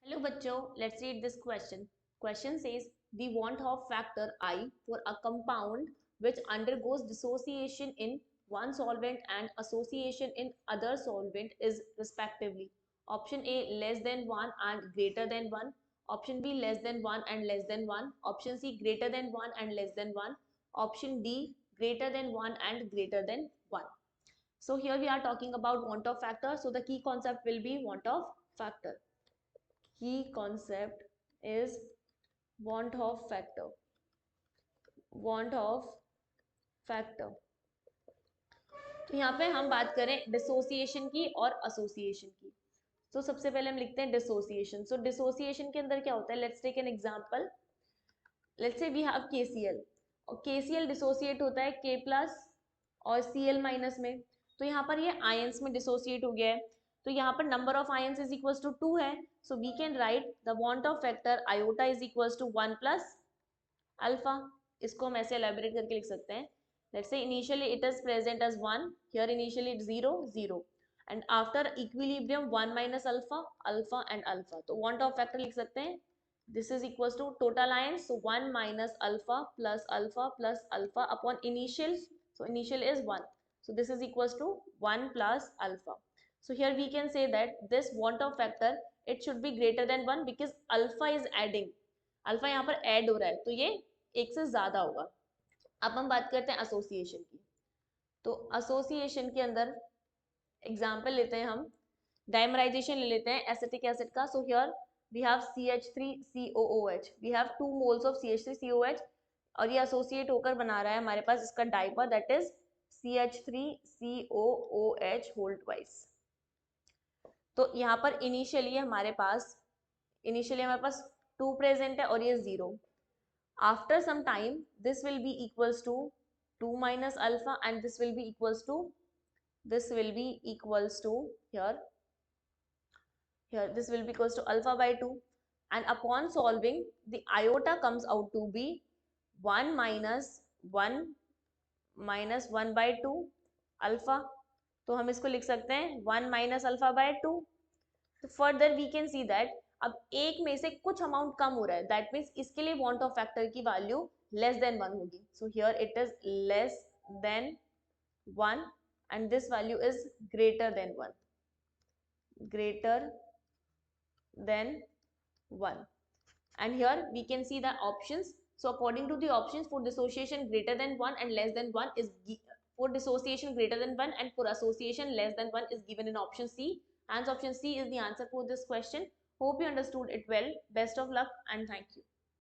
Hello bachcho, let's read this question. Question says the want of factor I for a compound which undergoes dissociation in one solvent and association in other solvent is respectively option A less than 1 and greater than 1, option B less than 1 and less than 1, option C greater than 1 and less than 1, option D greater than 1 and greater than 1. So here we are talking about want of factor. So the key concept will be want of factor. Key concept is want of factor. Want of factor. तो यहाँ पे हम बात करें dissociation की और association की. तो सबसे पहले हम लिखते हैं डिसोसिएशन. सो डिसोसिएशन के अंदर क्या होता है? Let's take an example. Let's say we have KCl और KCl डिसोसिएट होता है K प्लस और Cl माइनस में. तो यहाँ पर ये आयंस में डिसोसिएट हो गया है. तो यहाँ पर number of ions is equals to 2 है. So we can write the van't Hoff factor iota is equals to 1 plus alpha. इसको हम ऐसे एलैबोरेट करके लिख सकते हैं. Let's say initially it is present as 1, here initially it 0 0 and after equilibrium 1 minus alpha alpha and alpha. तो van't Hoff factor लिख सकते हैं this is equals to total ions, so 1 minus alpha plus alpha upon initial, so initial is 1, so this is equals to 1 plus alpha. So here we can say that this want of factor it should be greater than 1 because alpha is adding, alpha यहाँ पर add हो रहा है तो ये एक से ज्यादा होगा. अब हम बात करते हैं एसोसिएशन की. तो एसोसिएशन के अंदर एग्जाम्पल लेते हैं हम. डाइमराइजेशन ले लेते हैं एसिटिक एसिड का. So here we have CH3COOH, we have 2 moles of CH3COH और ये एसोसिएट होकर बना रहा है हमारे पास इसका dimer that is CH3COOH whole twice. तो यहाँ पर इनिशियली हमारे पास 2 प्रेजेंट है और ये 0. After some time this will be equals to 2 minus alpha and this will be equals to here this will be equals to alpha by 2 and upon solving the iota comes out to be 1 minus 1 by 2 alpha. तो हम इसको लिख सकते हैं 1 minus alpha by 2. तो further we can see that अब एक में से कुछ अमाउंट कम हो रहा है, that means इसके लिए want of factor की वैल्यू less than 1 होगी. So here it is less than 1 and this value is greater than 1. Greater than 1. And here we can see the options. So according to the options, for dissociation greater than 1 and less than 1 is for dissociation greater than 1 and for association less than 1 is given in option C. Hence option C is the answer for this question. Hope you understood it well. Best of luck and thank you.